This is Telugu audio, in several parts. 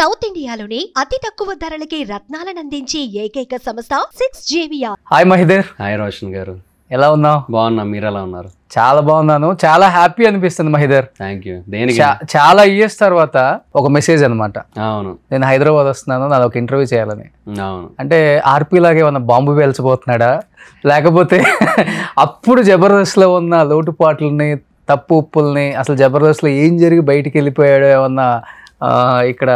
సౌత్ ఇండియాలోనే అతి తక్కువ ధరలకి రత్నాలనందించే ఏకైక సంస్థ 6JVR. Hi Mahidhar. Hi Roshan గారు, ఎలా ఉన్నావు? బాగున్నా, మీరు ఎలా ఉన్నారు? చాలా బాగున్నాను. చాలా హ్యాపీ అనిపిస్తుంది మహిదర్. Thank you. దేనికి? చాలా ఇయర్స్ తర్వాత ఒక మెసేజ్ అనమాట. అవును, నేను హైదరాబాద్ వస్తున్నాను, నాది ఒక ఇంటర్వ్యూ చేయాలని. అవును. అంటే ఆర్పీ లాగే ఏమన్నా బాంబు పేల్చబోతున్నాడా, లేకపోతే అప్పుడు జబర్దస్త్లో ఉన్న లోటుపాట్లని తప్పు ఉప్పుల్ని అసలు జబర్దస్త్లో ఏం జరిగి బయటికి వెళ్ళిపోయాడో ఏమన్నా ఇక్కడ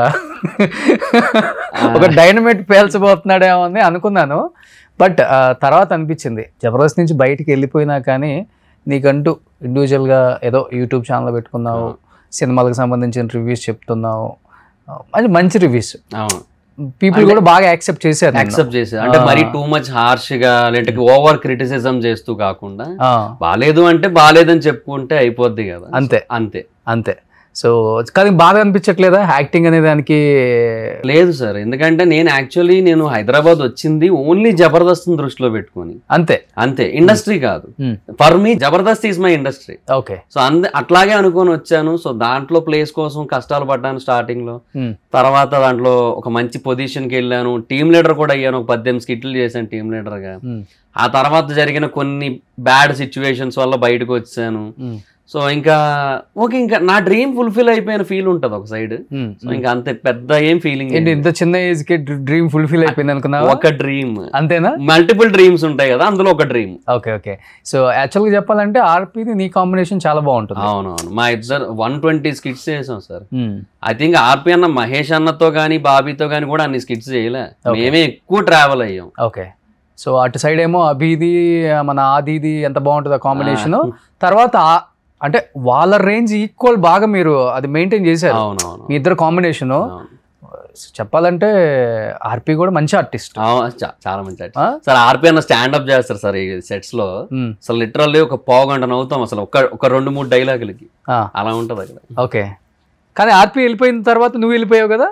ఒక డైనమైట్ పేల్చబోతున్నాడేమో అని అనుకున్నాను. బట్ తర్వాత అనిపించింది జబర్దస్త్ నుంచి బయటికి వెళ్ళిపోయినా కానీ నీకంటూ ఇండివిజువల్గా ఏదో యూట్యూబ్ ఛానల్ పెట్టుకున్నావు, సినిమాలకు సంబంధించిన రివ్యూస్ చెప్తున్నావు, అది మంచి రివ్యూస్. అవును, పీపుల్ కూడా బాగా యాక్సెప్ట్ చేశారు. అంటే మరి టూ మచ్ హార్ష్ గా లేదంటే ఓవర్ క్రిటిసిజం చేస్తూ కాకుండా బాలేదు అంటే బాలేదని చెప్పుకుంటే అయిపోద్ది కదా. అంతే అంతే అంతే. సో కానీ బాగా అనిపించట్లేదా యాక్టింగ్ అనే దానికి? లేదు సార్, ఎందుకంటే నేను హైదరాబాద్ వచ్చింది ఓన్లీ జబర్దస్త్ దృష్టిలో పెట్టుకొని. అంతే అంతే, ఇండస్ట్రీ కాదు. For me Jabardasth is my industry. Okay. So అట్లాగే అనుకొని వచ్చాను. సో దాంట్లో ప్లేస్ కోసం కష్టాలు పడ్డాను స్టార్టింగ్ లో. తర్వాత దాంట్లో ఒక మంచి పొజిషన్ కి వెళ్ళాను, టీమ్ లీడర్ కూడా అయ్యాను. ఒక 18 స్కిట్లు చేశాను టీమ్ లీడర్ గా. ఆ తర్వాత జరిగిన కొన్ని బ్యాడ్ సిచ్యువేషన్స్ వల్ల బయటకు వచ్చాను. సో ఇంకా ఓకే, ఇంకా నా డ్రీమ్ ఫుల్ఫిల్ అయిపోయిన ఫీల్ ఉంటది ఒక సైడ్. సో ఇంకా అంతే, పెద్ద ఏం ఫీలింగ్. ఇంత చిన్న ఏజ్ కి డ్రీమ్ ఫుల్ఫిల్ అయిపోయింది అనుకున్నా? ఒక డ్రీమ్ అంతేనా? మల్టిపుల్ డ్రీమ్స్ ఉంటాయి కదా, అందులో ఒక dream. Okay okay. So actual గా చెప్పాలంటే ఆర్పీది నీ కాంబినేషన్ చాలా బాగుంటుంది. అవునవును, మా ఇద్దరు 120 స్కిట్స్ చేసాం సార్. ఐ థింక్ ఆర్పీ అన్న మహేష్ అన్నతో గానీ బాబీతో గానీ కూడా అన్ని స్కిట్స్ చేయలే, మేమే ఎక్కువ ట్రావెల్ అయ్యాం. ఓకే. సో అటు సైడ్ ఏమో అభిది మన ఆదిది ఎంత బాగుంటుంది ఆ కాంబినేషన్. తర్వాత అంటే వాళ్ళ రేంజ్ ఈక్వల్ బాగా మీరు అది మెయింటైన్ చేశారు. మీ ఇద్దరు కాంబినేషన్ చెప్పాలంటే ఆర్పీ కూడా మంచి ఆర్టిస్ట్, చాలా మంచి ఆర్టిస్ట్ సార్. ఆర్పీ అన్న స్టాండప్ చేస్తారు సార్ ఈ సెట్స్ లో. అసలు లిటరల్లీ ఒక పావుగంట నవ్వుతాం అసలు ఒక 2-3 డైలాగులకి, అలా ఉంటది అక్కడ. ఓకే. కానీ ఆర్పీ వెళ్ళిపోయిన తర్వాత నువ్వు వెళ్ళిపోయావు కదా.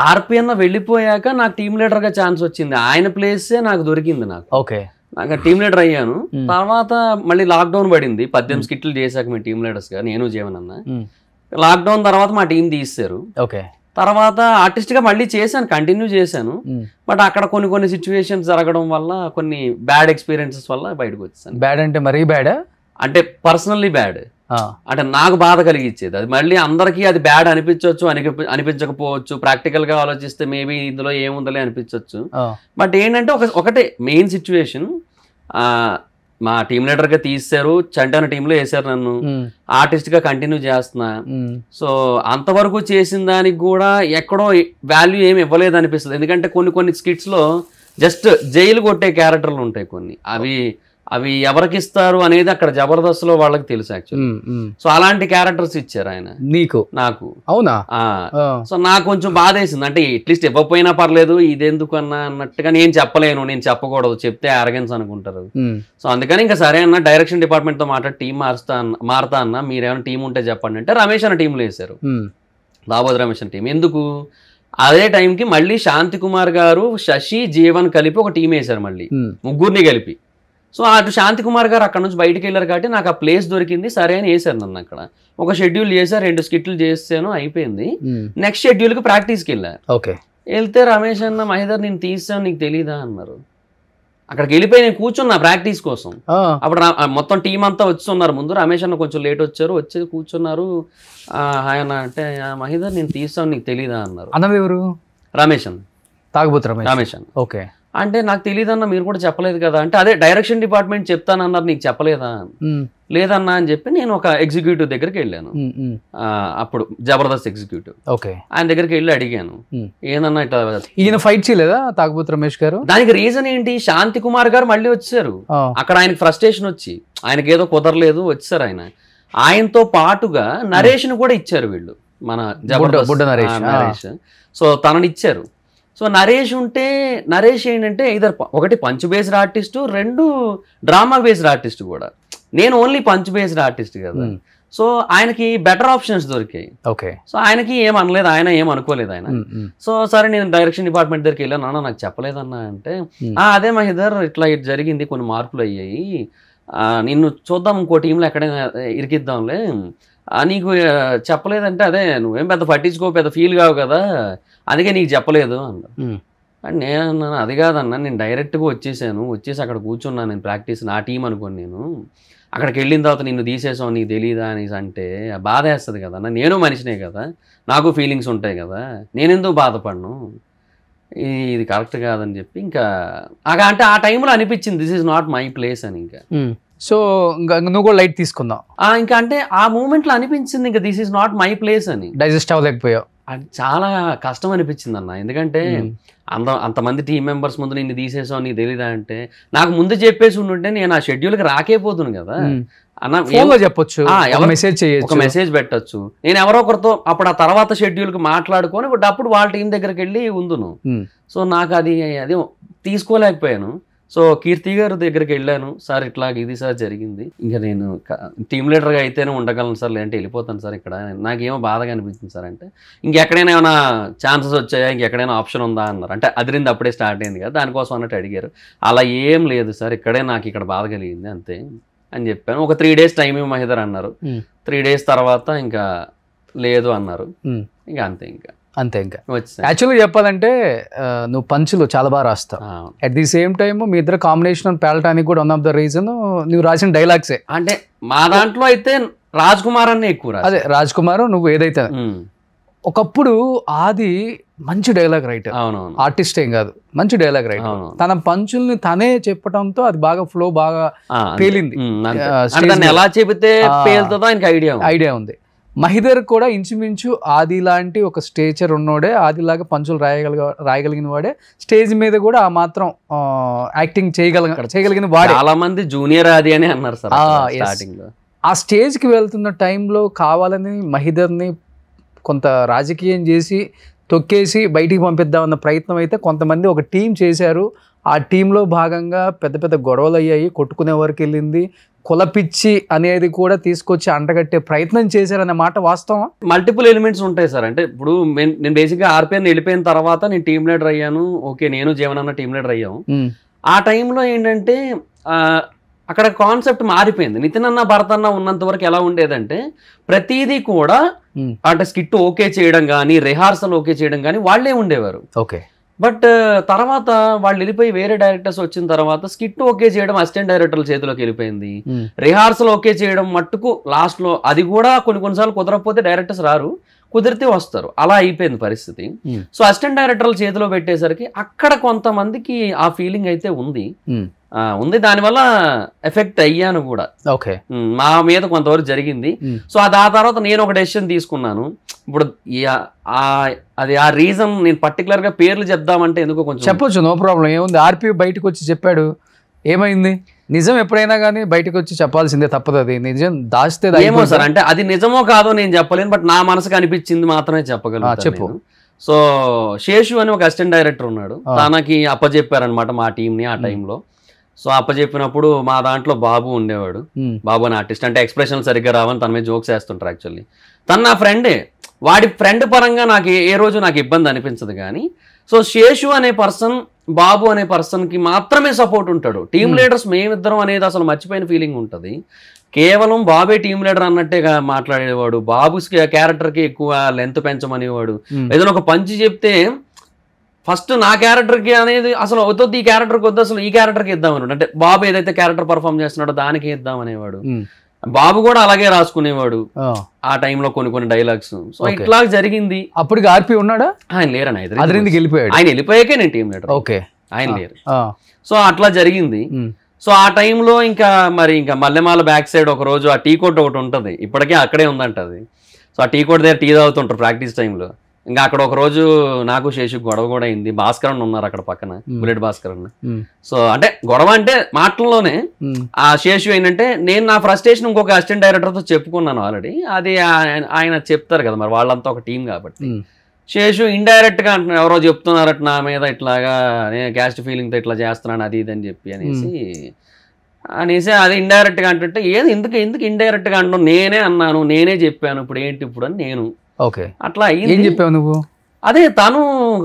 ఆర్పీ అన్న వెళ్ళిపోయాక నాకు టీమ్ లీడర్ గా ఛాన్స్ వచ్చింది, ఆయన ప్లేసే నాకు దొరికింది. నాకు ఓకే, నాకు టీమ్ లీడర్ అయ్యాను. తర్వాత మళ్ళీ లాక్డౌన్ పడింది. 18 స్కిట్లు చేశాక మేము టీమ్ లీడర్స్ గా, నేను జీవన్ అన్న. లాక్డౌన్ తర్వాత మా టీం తీస్తారు. ఓకే. తర్వాత ఆర్టిస్ట్ గా మళ్ళీ చేశాను, కంటిన్యూ చేశాను. బట్ అక్కడ కొన్ని సిచ్యువేషన్స్ జరగడం వల్ల, కొన్ని బ్యాడ్ ఎక్స్పీరియన్సెస్ వల్ల బయటకు వచ్చాను. బ్యాడ్ అంటే మరీ బ్యాడ్ అంటే పర్సనల్లీ బ్యాడ్, అంటే నాకు బాధ కలిగించేది. అది మళ్ళీ అందరికీ అది బ్యాడ్ అనిపించవచ్చు, అనిపించకపోవచ్చు. ప్రాక్టికల్ గా ఆలోచిస్తే మేబీ ఇందులో ఏముందలే అనిపించవచ్చు. బట్ ఏంటంటే ఒకటే మెయిన్ సిచ్యువేషన్, మా టీమ్ లీడర్ గా తీశారు, చంటాన టీంలో వేసారు నన్ను, ఆర్టిస్ట్ గా కంటిన్యూ చేస్తున్నా. సో అంతవరకు చేసిన దానికి కూడా ఎక్కడో వాల్యూ ఏమి ఇవ్వలేదు అనిపిస్తుంది. ఎందుకంటే కొన్ని స్కిట్స్ లో జస్ట్ జైలు కొట్టే క్యారెక్టర్లు ఉంటాయి కొన్ని, అవి ఎవరికి ఇస్తారు అనేది అక్కడ జబర్దస్త్ లో వాళ్ళకి తెలుసు యాక్చువల్లీ. సో అలాంటి క్యారెక్టర్స్ ఇచ్చారు ఆయన నాకు. అవునా? సో నాకు కొంచెం బాధ వేసింది. అంటే అట్లీస్ట్ ఇవ్వకపోయినా పర్లేదు, ఇదెందుకు అన్నట్టుగా నేను చెప్పలేను, నేను చెప్పకూడదు, చెప్తే అరగెన్స్ అనుకుంటారు. సో అందుకని ఇంకా సరే అన్న, డైరెక్షన్ డిపార్ట్మెంట్ తో మాట్లాడి టీం మారుతా అన్న, మీరేమైనా టీం ఉంటే చెప్పండి అంటే రమేష్ అన్న టీంలో వేశారు, దాబోద్ రమేష్ అన్న టీం. ఎందుకు అదే టైంకి మళ్ళీ శాంతి కుమార్ గారు, శశి, జీవన్ కలిపి ఒక టీం వేశారు మళ్ళీ, ముగ్గురిని కలిపి. సో అటు శాంతి కుమార్ గారు అక్కడ నుంచి బయటికి వెళ్ళారు కాబట్టి నాకు ఆ ప్లేస్ దొరికింది, సరే అని వేసారు నన్ను. అక్కడ ఒక షెడ్యూల్ చేశారు, 2 స్కిట్లు చేసాను, అయిపోయింది. నెక్స్ట్ షెడ్యూల్ కి ప్రాక్టీస్కి వెళ్ళారు. వెళ్తే రమేష్ అన్న, మహిదర్ నేను తీసాను నీకు తెలీదా అన్నారు. అక్కడికి వెళ్ళిపోయి నేను కూర్చున్నా ప్రాక్టీస్ కోసం. అప్పుడు మొత్తం టీం అంతా వచ్చున్నారు ముందు. రమేష్ అన్న కొంచెం లేట్ వచ్చారు, వచ్చి కూర్చున్నారు. ఆయన అంటే, మహిదర్ నేను తీసాను నీకు తెలీదా అన్నారు. అన్నది ఎవరు? రమేష్ అన్న, తాగుబోతు రమేష్ అన్న. ఓకే. అంటే నాకు తెలియదన్నా, మీరు కూడా చెప్పలేదు కదా అంటే, అదే డైరెక్షన్ డిపార్ట్మెంట్ చెప్తానన్నారు, నీకు చెప్పలేదా? లేదన్నా అని చెప్పి నేను ఒక ఎగ్జిక్యూటివ్ దగ్గరికి వెళ్ళాను, అప్పుడు జబర్దస్త్ ఎగ్జిక్యూటివ్. ఓకే. ఆయన దగ్గరికి వెళ్ళి అడిగాను, ఏందన్నా ఇట్లా ఈయన ఫైట్ చేయలేదా తాగుబోతు రమేష్ గారు? దానికి రీజన్ ఏంటి, శాంతి కుమార్ గారు మళ్ళీ వచ్చారు. అక్కడ ఆయనకి ఫ్రస్ట్రేషన్ వచ్చి, ఆయనకి ఏదో కుదరలేదు, వచ్చారు ఆయన. ఆయనతో పాటుగా నరేష్ ను కూడా ఇచ్చారు వీళ్ళు, మన జబర్దస్త్ నరేష్. సో తనని ఇచ్చారు. సో నరేష్ ఏంటంటే ఇద్దరు, ఒకటి punch based artist, 2 drama based artist కూడా. నేను ఓన్లీ పంచ్ బేస్డ్ ఆర్టిస్ట్ కదా. సో ఆయనకి బెటర్ ఆప్షన్స్ దొరికాయి. ఓకే. సో ఆయనకి ఏం అనలేదు, ఆయన ఏం అనుకోలేదు ఆయన. సో సరే నేను డైరెక్షన్ డిపార్ట్మెంట్ దగ్గరికి వెళ్ళాను, నాన్న నాకు చెప్పలేదన్నా అంటే, అదే మహిదర్ ఇట్లా జరిగింది, కొన్ని మార్పులు అయ్యాయి, నిన్ను చూద్దాం ఇంకో టీంలో ఎక్కడైనా ఇరికిద్దాంలే, నీకు చెప్పలేదంటే, అదే నువ్వేం పెద్ద పట్టించుకో, పెద్ద ఫీల్ కావు కదా, అందుకే నీకు చెప్పలేదు అన్నారు. అండ్ నేను అన్నాను అది కాదన్నా, నేను డైరెక్ట్గా వచ్చేసి అక్కడ కూర్చున్నాను, నేను ప్రాక్టీస్ నా టీం అనుకోని, నేను అక్కడికి వెళ్ళిన తర్వాత నిన్ను తీసేసావు నీకు తెలియదా అనేసి అంటే బాధ వేస్తుంది కదన్నా, నేను మనిషినే కదా, నాకు ఫీలింగ్స్ ఉంటాయి కదా, నేనెందుకు బాధపడను, ఇది కరెక్ట్ కాదని చెప్పి ఇంకా అంటే ఆ టైంలో అనిపించింది this is not my place అని. ఇంకా సో ఇంకా నువ్వు కూడా లైట్ తీసుకుందాం ఇంకా అంటే ఆ మూమెంట్లో అనిపించింది ఇంకా this is not my place అని. డైజెస్ట్ అవ్వలేకపోయావు? అది చాలా కష్టం అనిపించింది అన్న, ఎందుకంటే అంతమంది టీం మెంబర్స్ ముందు నిన్ను తీసేసావు నీకు తెలీదా అంటే, నాకు ముందు చెప్పేసి ఉండుంటే నేను ఆ షెడ్యూల్కి రాకేపోతును కదా అన్న, చెప్పొచ్చు, ఒక మెసేజ్ పెట్టచ్చు, నేను ఎవరో ఒకరితో అప్పుడు ఆ తర్వాత షెడ్యూల్కి మాట్లాడుకొని అప్పుడు వాళ్ళ టీం దగ్గరికి వెళ్ళి ఉందును. సో నాకు అది తీసుకోలేకపోయాను. సో కీర్తి గారి దగ్గరికి వెళ్ళాను, సార్ ఇట్లా ఇది సార్ జరిగింది, ఇంకా నేను టీమ్ లీడర్గా అయితేనే ఉండగలను సార్, లేదంటే వెళ్ళిపోతాను సార్, ఇక్కడ నాకేమో బాధగా అనిపించింది సార్ అంటే, ఇంకెక్కడైనా ఏమైనా ఛాన్సెస్ వచ్చాయా, ఇంకెక్కడైనా ఆప్షన్ ఉందా అన్నారు. అంటే అదిరింది అప్పుడే స్టార్ట్ అయింది కదా, దానికోసం అన్నట్టు అడిగారు. అలా ఏం లేదు సార్, ఇక్కడే నాకు ఇక్కడ బాధ కలిగింది అంతే అని చెప్పాను. ఒక 3 days టైం మహిదర్ అన్నారు. 3 days తర్వాత ఇంకా లేదు అన్నారు. ఇంకా అంతే ఇంకా యాక్చువల్గా చెప్పాలంటే నువ్వు పంచులు చాలా బాగా రాస్తావు. అట్ ది సేమ్ టైమ్ మీ ఇద్దరు కాంబినేషన్ పేలటానికి కూడా వన్ ఆఫ్ ద రీజన్ నువ్వు రాసిన డైలాగ్సే. అంటే మా దాంట్లో అయితే రాజ్ కుమార్ అనే ఎక్కువ. అదే రాజ్ కుమార్ నువ్వు ఏదైతే ఒకప్పుడు ఆది మంచి డైలాగ్ రైటర్, ఆర్టిస్ట్ ఏం కాదు, మంచి డైలాగ్ రైటర్. తన పంచుల్ని తనే చెప్పడంతో అది బాగా ఫ్లో బాగా పేలింది. ఎలా చెబితే ఐడియా ఉంది. మహిదర్ కూడా ఇంచుమించు ఆది లాంటి ఒక స్టేచర్ ఉన్నోడే, ఆదిలాగా పంచులు రాయగలిగిన వాడే, స్టేజ్ మీద కూడా ఆ మాత్రం యాక్టింగ్ చేయగలిగిన వాడే. చాలా మంది జూనియర్ ఆది అని అన్నారు సార్. ఆ స్టేజ్కి వెళ్తున్న టైంలో కావాలని మహిదర్ని కొంత రాజకీయం చేసి తొక్కేసి బయటికి పంపిద్దామన్న ప్రయత్నం అయితే కొంతమంది ఒక టీం చేశారు. ఆ టీంలో భాగంగా పెద్ద పెద్ద గొడవలు అయ్యాయి, కొట్టుకునే వరకు వెళ్ళింది. కులపిచ్చి అనేది కూడా తీసుకొచ్చి అంటగట్టే ప్రయత్నం చేశారన్న మాట వాస్తవం. మల్టిపుల్ ఎలిమెంట్స్ ఉంటాయి సార్. అంటే ఇప్పుడు నేను బేసిక్గా ఆర్పిఎన్ వెళ్ళిపోయిన తర్వాత నేను టీమ్ లీడర్ అయ్యాను. ఓకే, నేను జీవన్ అన్న టీమ్ లీడర్ అయ్యాము. ఆ టైంలో ఏంటంటే అక్కడ కాన్సెప్ట్ మారిపోయింది. నితిన్ అన్న భరత్ అన్న ఉన్నంత వరకు ఎలా ఉండేదంటే ప్రతిదీ కూడా అంటే స్కిట్ ఓకే చేయడం కానీ, రిహార్సల్ ఓకే చేయడం కానీ వాళ్ళే ఉండేవారు. ఓకే, బట్ తర్వాత వాళ్ళు వెళ్ళిపోయి వేరే డైరెక్టర్స్ వచ్చిన తర్వాత స్కిట్ ఓకే చేయడం అసిస్టెంట్ డైరెక్టర్ల చేతిలోకి వెళ్ళిపోయింది. రిహార్సల్ ఓకే చేయడం మట్టుకు లాస్ట్ లో అది కూడా కొన్నిసార్లు కుదరకపోతే డైరెక్టర్స్ రారు, కుదిరితే వస్తారు, అలా అయిపోయింది పరిస్థితి. సో అసిస్టెంట్ డైరెక్టర్ల చేతిలో పెట్టేసరికి అక్కడ కొంతమందికి ఆ ఫీలింగ్ అయితే ఉంది. దానివల్ల ఎఫెక్ట్ అయ్యాను కూడా. ఓకే, మా మీద కొంతవరకు జరిగింది. సో ఆ తర్వాత నేను ఒక డెసిషన్ తీసుకున్నాను. ఇప్పుడు అది ఆ రీజన్ నేను పర్టికులర్ గా పేర్లు చెప్దామంటే ఎందుకో కొంచెం చెప్పొచ్చు, నో ప్రాబ్లం, ఏముంది. ఆర్పి బయటకు వచ్చి చెప్పాడు, ఏమైంది? నిజం ఎప్పుడైనా కానీ బయటకు వచ్చి చెప్పాల్సిందే, తప్పదు. అది నిజం దాచితే ఏమో సార్, అంటే అది నిజమో కాదో నేను చెప్పలేను, బట్ నా మనసుకు అనిపించింది మాత్రమే చెప్పగలను. చెప్పు. సో శేషు అని ఒక అసిస్టెంట్ డైరెక్టర్ ఉన్నాడు, తనకి అప్పచెప్పారనమాట మా టీంని ఆ టైంలో. సో అప్పచెప్పినప్పుడు మా దాంట్లో బాబు ఉండేవాడు. బాబు అని ఆర్టిస్ట్, అంటే ఎక్స్ప్రెషన్ సరిగ్గా రావని తన మీద జోక్స్ వేస్తుంటారు. యాక్చువల్లీ తను నా ఫ్రెండే, వాడి ఫ్రెండ్ పరంగా నాకు ఏ రోజు నాకు ఇబ్బంది అనిపించదు. కానీ సో శేషు అనే పర్సన్, బాబు అనే పర్సన్కి మాత్రమే సపోర్ట్ ఉంటాడు. టీమ్ లీడర్స్ మేమిద్దరం అనేది అసలు మర్చిపోయిన ఫీలింగ్ ఉంటుంది. కేవలం బాబే టీమ్ లీడర్ అన్నట్టేగా మాట్లాడేవాడు. బాబు క్యారెక్టర్కి ఎక్కువ లెంత్ పెంచమనేవాడు. ఏదైనా ఒక పంచి చెప్తే ఫస్ట్ నా క్యారెక్టర్కి అనేది అసలు వద్దు, ఈ క్యారెక్టర్కి వద్దు, అసలు ఈ క్యారెక్టర్కి ఇద్దామని, అంటే బాబు ఏదైతే క్యారెక్టర్ పర్ఫామ్ చేస్తున్నాడో దానికి ఇద్దామనేవాడు. బాబు కూడా అలాగే రాసుకునేవాడు ఆ టైంలో కొన్ని డైలాగ్స్. సో ఇట్లా జరిగింది. అప్పటికి ఆర్పి ఉన్నాడా? ఆయన లేరని వెళ్ళిపోయాడు. ఆయన వెళ్ళిపోయాకే నేను టీం లీడర్. ఓకే, ఆయన లేరు. సో అట్లా జరిగింది. సో ఆ టైంలో ఇంకా మల్లెమాల బ్యాక్ సైడ్ ఒక రోజు ఆ టీ కోట్ ఒకటి ఉంటుంది, ఇప్పటికే అక్కడే ఉందంట అది. సో ఆ టీ కోట్ దగ్గర టీ తాగుతుంటారు ప్రాక్టీస్ టైంలో. ఇంకా అక్కడ ఒక రోజు నాకు శేషు గొడవ కూడా అయింది. భాస్కరన్ ఉన్నారు అక్కడ పక్కన, బుల్లెట్ భాస్కరన్. సో అంటే గొడవ అంటే మాటల్లోనే. ఆ శేషు ఏంటంటే నేను నా ఫ్రస్ట్రేషన్ ఇంకొక అసిస్టెంట్ డైరెక్టర్తో చెప్పుకున్నాను ఆల్రెడీ. అది ఆయన చెప్తారు కదా, మరి వాళ్ళంతా ఒక టీం కాబట్టి. శేషు ఇండైరెక్ట్ గా అంటున్నాడు, ఎవరో చెప్తున్నారట నా మీద ఇట్లాగా, నేను క్యాస్ట్ ఫీలింగ్ తో ఇట్లా చేస్తున్నాను అది ఇది అని చెప్పి అనేసి అది ఇండైరెక్ట్ గా అంటుంటే, ఏది ఎందుకు ఇండైరెక్ట్ గా అంటున్నావు, నేనే అన్నాను, నేనే చెప్పాను, ఇప్పుడు ఏంటి ఇప్పుడు అని నేను. ఓకే, అట్లా ఏం చెప్పావు నువ్వు? అదే తను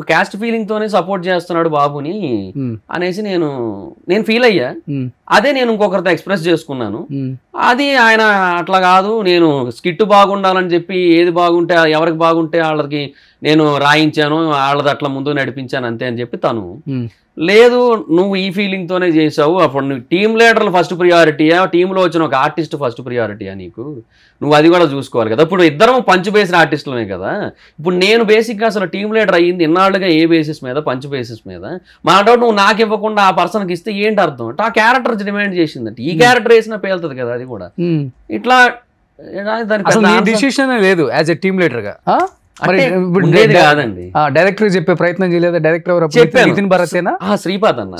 క్యాస్ట్ ఫీలింగ్ తోనే సపోర్ట్ చేస్తున్నాడు బాబుని అనేసి నేను ఫీల్ అయ్యా. అదే నేను ఇంకొకరితో ఎక్స్ప్రెస్ చేసుకున్నాను. అది ఆయన అట్లా కాదు, నేను స్కిట్ బాగుండాలని చెప్పి ఏది బాగుంటే ఎవరికి బాగుంటే వాళ్ళకి నేను రాయించాను, వాళ్ళది అట్లా ముందు నడిపించాను అంతే అని చెప్పి తను. లేదు నువ్వు ఈ ఫీలింగ్ తోనే చేసావు, అప్పుడు నువ్వు టీమ్ లీడర్లు ఫస్ట్ ప్రియారిటీయా, టీంలో వచ్చిన ఒక ఆర్టిస్ట్ ఫస్ట్ ప్రియారిటీయా నీకు, నువ్వు అది కూడా చూసుకోవాలి కదా. ఇప్పుడు ఇద్దరం పంచ్ బేస్డ్ ఆర్టిస్టులమే కదా. ఇప్పుడు నేను బేసిక్గా అసలు టీమ్ లీడర్ అయ్యింది ఇన్నాళ్ళుగా ఏ బేసిస్ మీద, పంచ్ బేసిస్ మీద. మా డౌట్ నువ్వు నాకు ఇవ్వకుండా ఆ పర్సన్కి ఇస్తే ఏంటి అర్థం అంటే ఆ క్యారెక్టర్ డిమాండ్ చేసిందంటే ఈ క్యారెక్టర్ వేసినా పేలుతుంది కదా అది కూడా. ఇట్లా దానికి డిసిషన్ లేదు యాజ్ ఎ టీమ్ లీడర్ గా. కాదండి, డైరెక్టర్ చెప్పే ప్రయత్నం చేయలేదు. డైరెక్టర్ నితిన్ భరతేనా? శ్రీపాద్ అన్న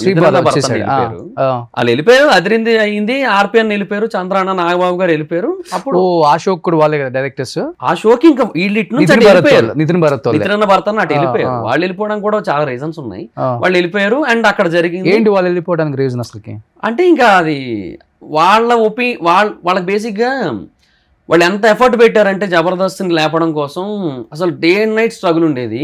వాళ్ళు వెళ్ళిపోయారు, అదిరింది అయింది, ఆర్పిఎన్ వెళ్ళిపోయారు, చంద్రాన్న నాగబాబు గారు వెళ్ళిపోయారు. అప్పుడు ఆ షోకి కూడా వాళ్ళే కదా డైరెక్టర్స్. ఆ షోకి ఇంకా నితిన్ భరత్ నితిన్ భరత్ అటు వెళ్ళిపోయారు. వాళ్ళు వెళ్ళిపోవడానికి కూడా చాలా రీజన్స్ ఉన్నాయి. వాళ్ళు వెళ్ళిపోయారు అండ్ అక్కడ జరిగింది ఏంటి వాళ్ళు వెళ్ళిపోవడానికి రీజన్ అసలుకి అంటే ఇంకా అది వాళ్ళకి బేసిక్ గా వాళ్ళు ఎంత ఎఫర్ట్ పెట్టారంటే జబర్దస్త్ని లేపడం కోసం అసలు డే అండ్ నైట్ స్ట్రగుల్ ఉండేది.